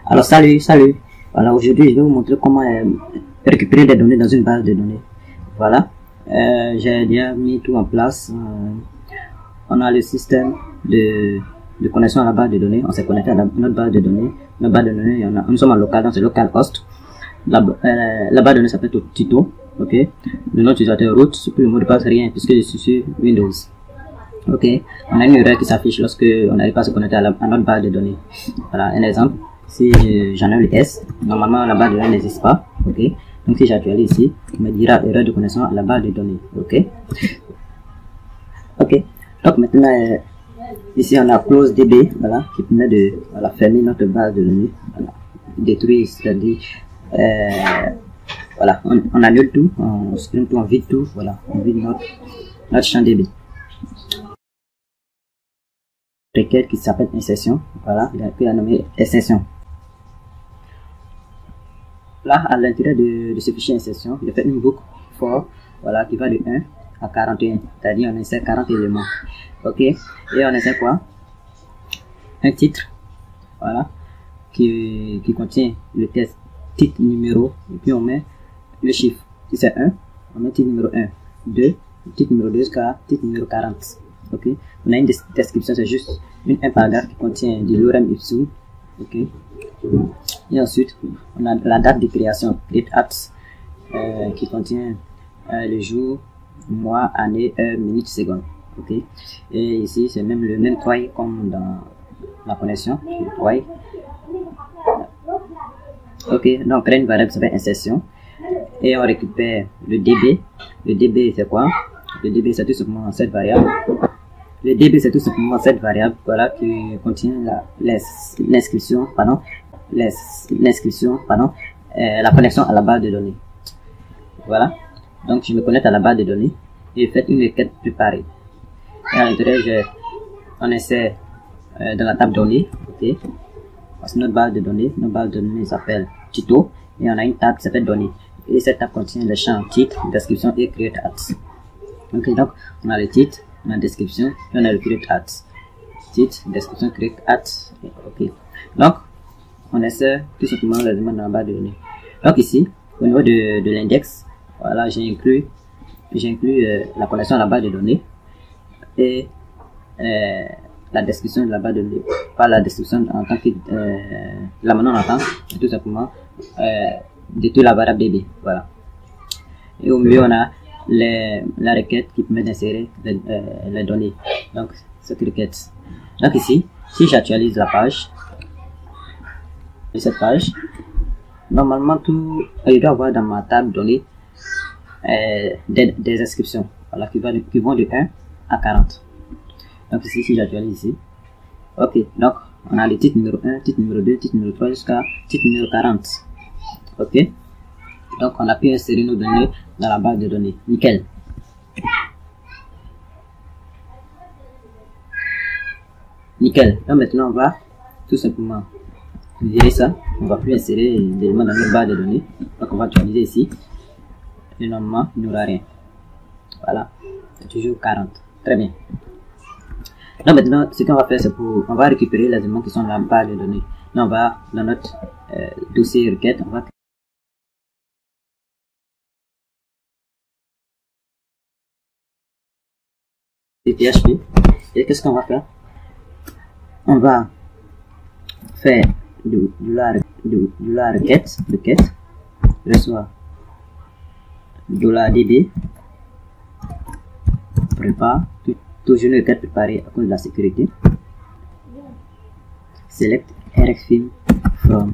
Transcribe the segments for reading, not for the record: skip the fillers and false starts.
Alors salut. Voilà, aujourd'hui je vais vous montrer comment récupérer des données dans une base de données. Voilà, j'ai déjà mis tout en place. On a le système de connexion à la base de données. On s'est connecté à notre base de données. Notre base de données, nous sommes en local, donc c'est localhost. La base de données s'appelle Tito. Ok, le nom utilisateur root, le mot de passe rien puisque je suis sur Windows. Ok, on a une erreur qui s'affiche lorsque on n'arrive pas à se connecter à notre base de données. Voilà un exemple. Si j'enlève le S, normalement la base de données n'existe pas. Ok, donc si j'actualise ici, il me dira erreur de connexion à la base de données. Ok, donc maintenant ici on a close DB, voilà, qui permet de fermer notre base de données, voilà, détruire, c'est-à-dire voilà, on annule tout, on supprime tout, on vide tout, voilà, on vide notre champ DB. Requête qui s'appelle insertion, voilà, il a nommé extension. Là, à l'intérieur de ce fichier insertion, il a fait une boucle for, voilà, qui va de 1 à 41, c'est-à-dire on insère 40 éléments. Ok, et on insère quoi? Un titre, voilà, qui contient le texte, titre numéro, et puis on met le chiffre. Si c'est 1, on met titre numéro 1, 2, titre numéro 2 jusqu'à titre numéro 40. Ok, on a une description, c'est juste un paragraphe qui contient du lorem ipsum. Ok, et ensuite on a la date de création, date at, qui contient le jour, mois, année, heure, minute, seconde. Ok, et ici c'est même le même try comme dans la connexion, le try. Ok, donc créer une variable qui s'appelle insertion et on récupère le DB. Le DB c'est quoi? Le DB c'est tout simplement cette variable. Le DB c'est tout simplement cette variable, voilà, qui contient l'inscription, la connexion à la base de données. Voilà, donc je me connecte à la base de données et je fais une requête préparée. Et à l'intérieur, on insère dans la table données. Ok, parce que notre base de données s'appelle Tito et on a une table qui s'appelle données. Et cette table contient les champs titre, description et create at. Ok, donc on a le titre, on a la description et on a le create at. Titre, description, create at. Ok, donc on insère tout simplement les éléments dans la base de données. Donc ici, au niveau de l'index, voilà, j'ai inclus la connexion à la base de données et la description de la base de données, pas la description en tant que la maintenant on entend tout simplement détruire la variable DB, voilà. Et au milieu on a la requête qui permet d'insérer les données, donc cette requête. Donc ici, si j'actualise la page, cette page, normalement tout, il doit avoir dans ma table données des inscriptions, voilà, qui vont de 1 à 40. Donc ici, si j'actualise ici, ok, donc on a le titre numéro 1, titre numéro 2, titre numéro 3 jusqu'à titre numéro 40. Ok, donc on a pu insérer nos données dans la base de données, nickel. Donc maintenant on va tout simplement virer ça, on va plus insérer des éléments dans notre base de données, donc on va actualiser ici, et normalement il n'y aura rien. Voilà, c'est toujours 40, très bien. Donc maintenant, ce qu'on va faire, c'est on va récupérer les éléments qui sont dans la base de données. Là, on va dans notre dossier requête, on va PHP. Et qu'est-ce qu'on va faire? On va faire de la requête reçoit $DB prépare toujours une requête préparée à cause de la sécurité. Select rxfilm from,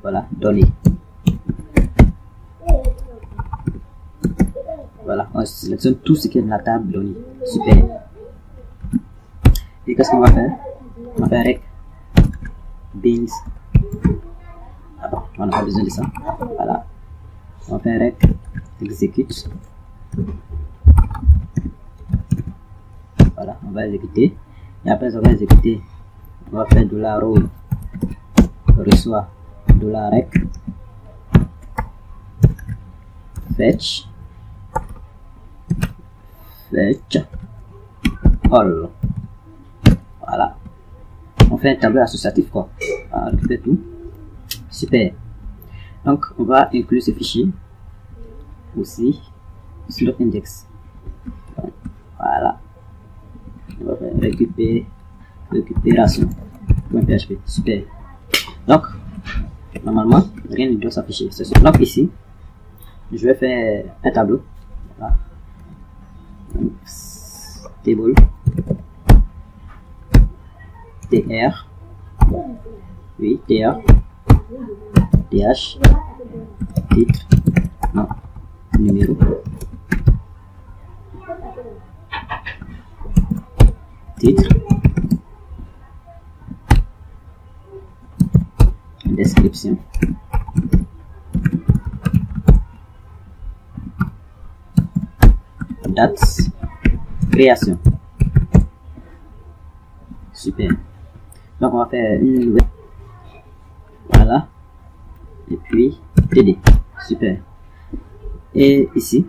voilà, données. Voilà, on sélectionne tout ce qui est dans la table données. Super. Et qu'est-ce qu'on va faire? On va faire rec beans. Ah bon, on n'a pas besoin de ça. Voilà. On va faire rec execute. Voilà, on va exécuter. Et après, on va exécuter. On va faire $roll reçoit $rec fetch all. Voilà, on fait un tableau associatif quoi. On récupère tout. Super. Donc, on va inclure ce fichier aussi sur notre index. Voilà. On va faire récupération.php. Super. Donc, normalement, rien ne doit s'afficher. Donc ici, je vais faire un tableau. Voilà. Donc, table tr, oui, tr, th, titre, non, numéro, titre, description, date, création. Super. Donc on va faire une nouvelle. Voilà. Et puis td. Super. Et ici,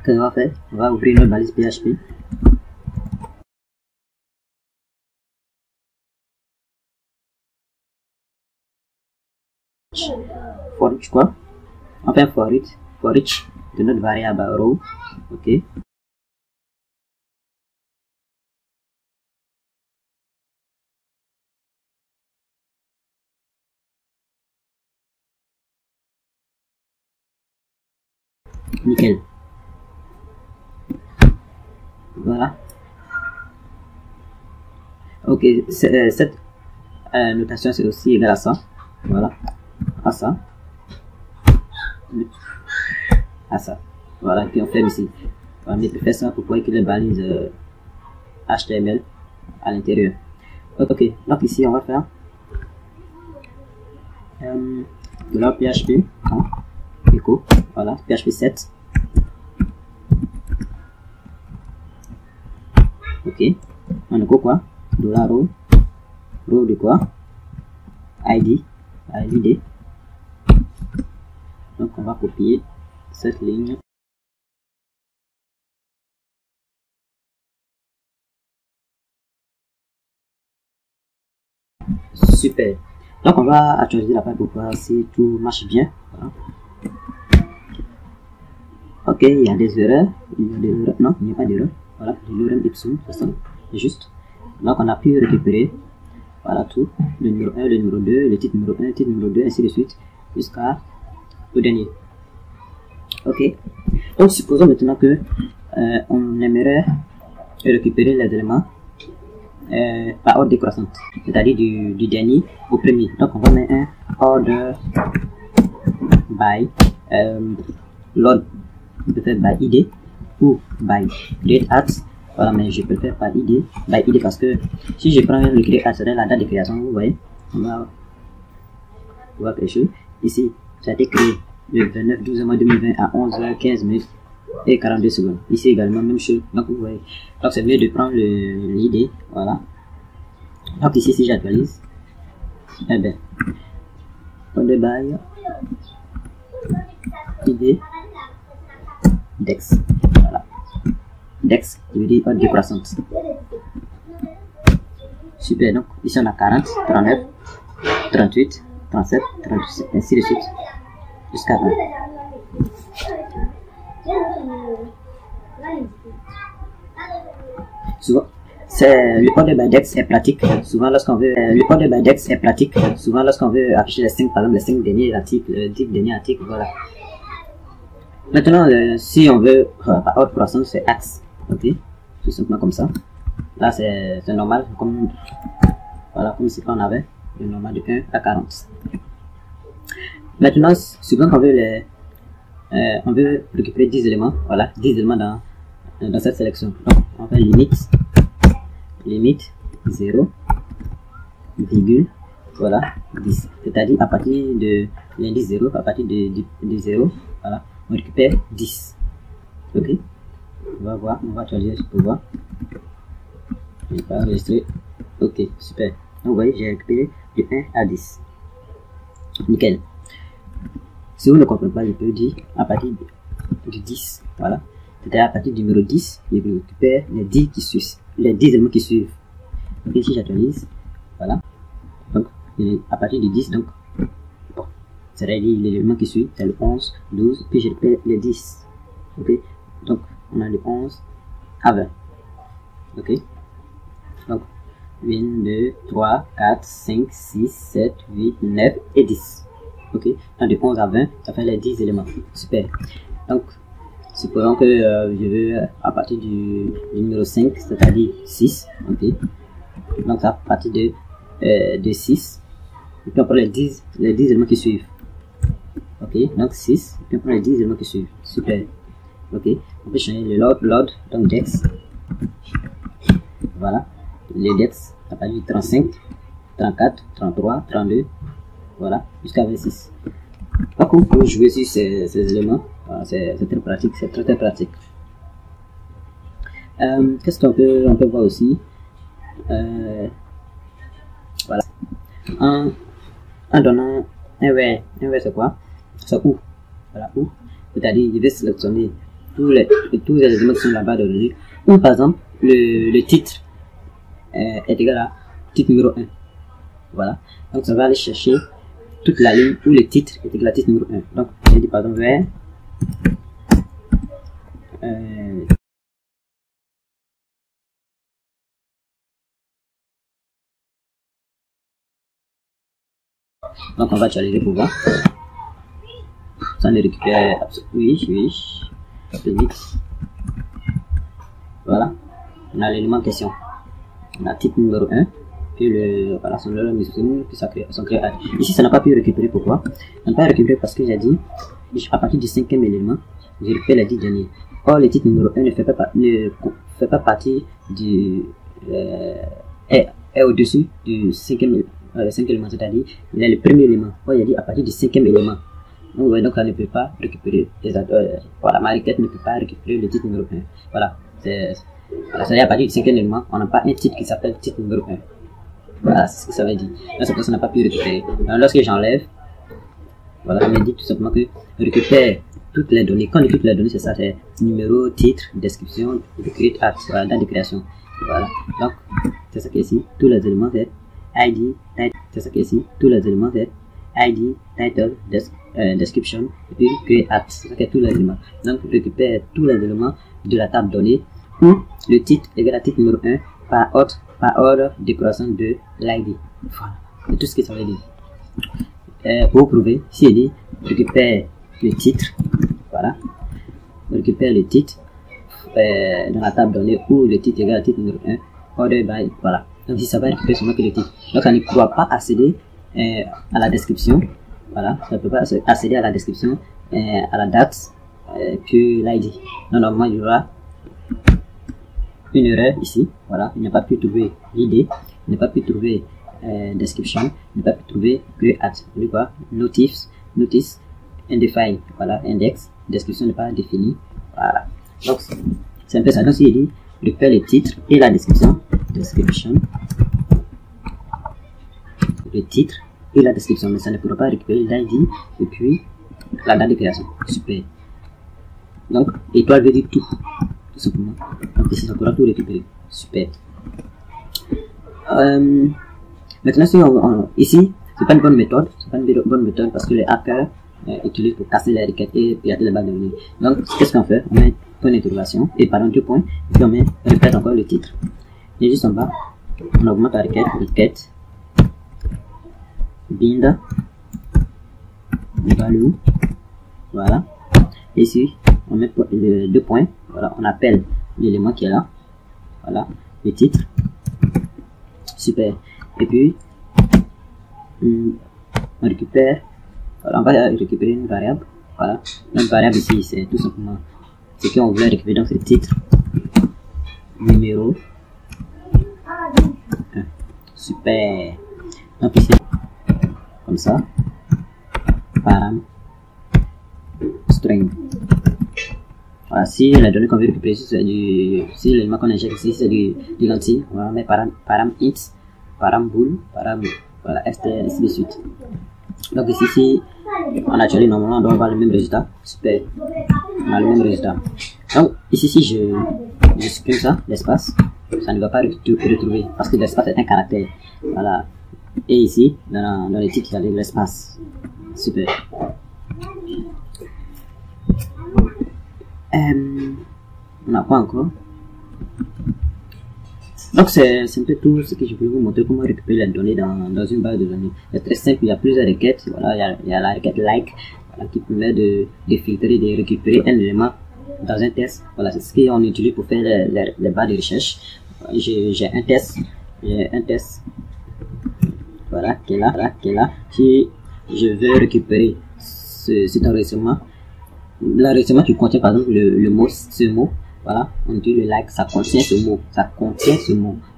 qu'est-ce qu'on va faire? On va ouvrir notre balise PHP. For each quoi? On fait for each de notre variable row. Ok. Nickel. Voilà. Ok, cette notation c'est aussi égal à ça. Voilà. À ça. À ça. Voilà, puis on fait ici. On peut faire ça pour pouvoir écrire les balises HTML à l'intérieur. Ok, donc ici on va faire de la PHP echo, voilà, PHP 7. Ok, on echo quoi? $row, row de quoi? ID. Donc on va copier cette ligne. Super. Donc on va actualiser la page pour voir si tout marche bien. Voilà. Ok, il y a des erreurs. Non, il n'y a pas d'erreur. Voilà, le lorem ipsum, c'est ça. Juste. Donc on a pu récupérer, voilà, tout. Le numéro 1, le numéro 2, le titre numéro 1, le titre numéro 2, ainsi de suite, jusqu'à au dernier. Ok. Donc supposons maintenant que on aimerait récupérer les éléments par ordre décroissante, c'est-à-dire du dernier au premier. Donc on va mettre un order by l'ordre, on peut faire by id ou by create at. Voilà, mais je préfère par id, by id, parce que si je prends le create at, c'est la date de création. Vous voyez, on va voir quelque chose ici. Ça a été créé le 29 12 mois 2020 à 11h15 minutes et 42 secondes. Ici également même chose. Donc vous voyez, donc c'est mieux de prendre l'id. Voilà. Donc ici, si j'actualise, eh bien, on by id dex. Voilà. Dex, je veux dire ordre décroissante. Super. Donc ici on a 40, 39, 38, 37, 38, ainsi de suite jusqu'à 1. Souvent, le order by dex est pratique. Souvent lorsqu'on veut, Souvent lorsqu'on veut afficher les 5, par exemple les 5 derniers articles, le 10 derniers articles, voilà. Maintenant, si on veut par ordre croissant, c'est axe. Ok, tout simplement comme ça. Là c'est normal, comme voilà, comme si on avait le normal de 1 à 40. Maintenant, souvent on veut on veut récupérer 10 éléments, voilà, 10 éléments dans cette sélection. Donc on fait limite 0, virgule, voilà, 10. C'est-à-dire à partir de l'indice 0, à partir de 0, voilà, on récupère 10. Ok, on va voir, on va choisir pour voir. Je vais pas enregistrer. Ok, super. Donc vous voyez, j'ai récupéré de 1 à 10. Nickel. Si vous ne comprenez pas, je peux dire à partir de 10. Voilà. C'est-à-dire à partir du numéro 10, je récupère les 10 qui suivent, les 10 éléments qui suivent. Donc ici j'actualise. Voilà. Donc à partir du 10, donc c'est-à-dire l'élément qui suit, c'est le 11, 12, puis je répète le 10. Ok, donc on a le 11 à 20. Ok, donc 1, 2, 3, 4, 5, 6, 7, 8, 9 et 10. Ok, donc de 11 à 20, ça fait les 10 éléments. Super. Donc, supposons que je veux à partir du numéro 5, c'est-à-dire 6. Ok, donc à partir de 6, et puis on prend les 10 éléments qui suivent. Ok, donc 6, et puis on prend les 10 éléments qui suivent. Super. Ok, on peut changer l'ordre, donc dex. Voilà, les dex à partir du 35, 34, 33, 32, voilà, jusqu'à 26. Donc on peut jouer sur ces éléments, c'est très pratique, c'est très pratique. Qu'est-ce qu'on peut voir aussi? Voilà, en donnant un verre c'est quoi? C'est où? Voilà, où? C'est-à-dire, je vais sélectionner tous les éléments qui sont là-bas de données, ou par exemple, le titre est égal à titre numéro 1. Voilà, donc ça va aller chercher toute la ligne où le titre est égal à titre numéro 1. Donc, j'ai dit par exemple vers donc on va actualiser pour voir. Ça ne récupère oui, vite. Voilà, on a l'élément en question. On a titre numéro 1, puis voilà, son nom, puis son créateur. Ici, ça n'a pas pu récupérer. Pourquoi? Ça n'a pas récupéré parce que j'ai dit, à partir du 5e élément, je récupère les 10 derniers. Or, le titre numéro 1 ne fait pas partie du. Est au-dessus du 5e élément, c'est-à-dire, il est le premier élément. Or, il a dit à partir du 5e élément. Donc, ça ne peut pas récupérer voilà, ma requête ne peut pas récupérer le titre numéro 1. Voilà, c'est-à-dire à partir du 5e élément, on n'a pas un titre qui s'appelle titre numéro 1. Voilà, c'est ce que ça veut dire. Donc, c'est pour ça qu'on n'a pas pu récupérer. Alors, lorsque j'enlève, voilà, on me dit tout simplement que récupère toutes les données. Quand on dit toutes les données, c'est ça, c'est numéro, titre, description, create at, voilà, date de création. Voilà, donc, c'est ça qui est ici. Tous les éléments, c'est ID, title, c'est ça qui est ici. Tous les éléments, c'est ID, title, description, et puis create at, c'est ça qui est tous les éléments. Donc, récupère tous les éléments de la table donnée où le titre est égal à titre numéro 1 par ordre de croissance de l'ID. Voilà, c'est tout ce que ça veut dire. Pour prouver, si il dit récupère le titre, voilà, récupère le titre dans la table donnée où le titre est égal à titre numéro 1, order by, voilà. Donc, si ça va récupérer seulement que le titre. Donc, ça ne pourra pas accéder à la description, voilà, ça ne peut pas accéder à la description, à la date, puis l'ID. Donc, normalement, il y aura une erreur ici, voilà, il n'a pas pu trouver l'idée, il n'a pas pu trouver description, il n'a pas pu trouver create, quoi, notice, undefined, voilà, index, description n'est pas définie, voilà. Donc, c'est un peu ça. Donc, il dit récupère le titre et la description, le titre et la description, mais ça ne pourra pas récupérer l'ID et puis la date de création. Super. Donc, étoile veut dire tout simplement. Donc ici, ça pourra tout récupérer. Super. Maintenant, si ici, c'est pas une bonne méthode. C'est pas une bonne méthode parce que les hackers utilisent pour casser les requêtes et pirater les bases de données. Donc, qu'est-ce qu'on fait? On met point d'interrogation et pardon, 2 points. Et puis on répète encore le titre. Et juste en bas, on augmente la requête, bind value, voilà. Et ici, on met 2 points. Voilà, on appelle l'élément qui est là. Voilà, le titre. Super. Et puis, on récupère. Voilà, on va récupérer une variable. Voilà, une variable ici, c'est tout simplement ce qu'on voulait récupérer. Donc, c'est titre, numéro. Super. Donc, ici, comme ça, param, string. Voilà, si la donnée qu'on veut récupérer, si l'élément qu'on injecte ici, c'est du lentille, on va mettre param int, param bool, param, voilà, ainsi de suite. Donc ici, si on actualise normalement, on doit avoir le même résultat. Super, on a le même résultat. Donc ici, si je supprime ça, l'espace, ça ne va pas retrouver, parce que l'espace est un caractère. Voilà, et ici, dans le titre, il y a de l'espace. Super. n'a pas encore. Donc c'est un peu tout ce que je voulais vous montrer, comment récupérer les données dans une base de données. C'est très simple, il y a plusieurs requêtes. Voilà, il y a la requête like, voilà, qui permet de filtrer, de récupérer un élément dans un test. Voilà, c'est ce qu'on utilise pour faire les barres de recherche. J'ai un test, voilà, qui est là, Si je veux récupérer cet enregistrement, l'enregistrement qui contient par exemple ce mot, voilà, on dit le like, ça contient ce mot,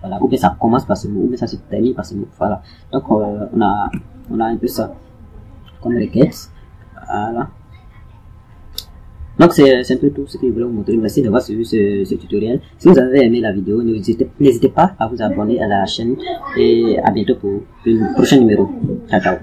voilà, ou bien ça commence par ce mot, ou bien ça se termine par ce mot, voilà. Donc on a un peu ça comme requête, voilà. Donc c'est un peu tout ce que je voulais vous montrer. Merci d'avoir suivi ce tutoriel. Si vous avez aimé la vidéo, n'hésitez pas à vous abonner à la chaîne et à bientôt pour le prochain numéro. Ciao, ciao.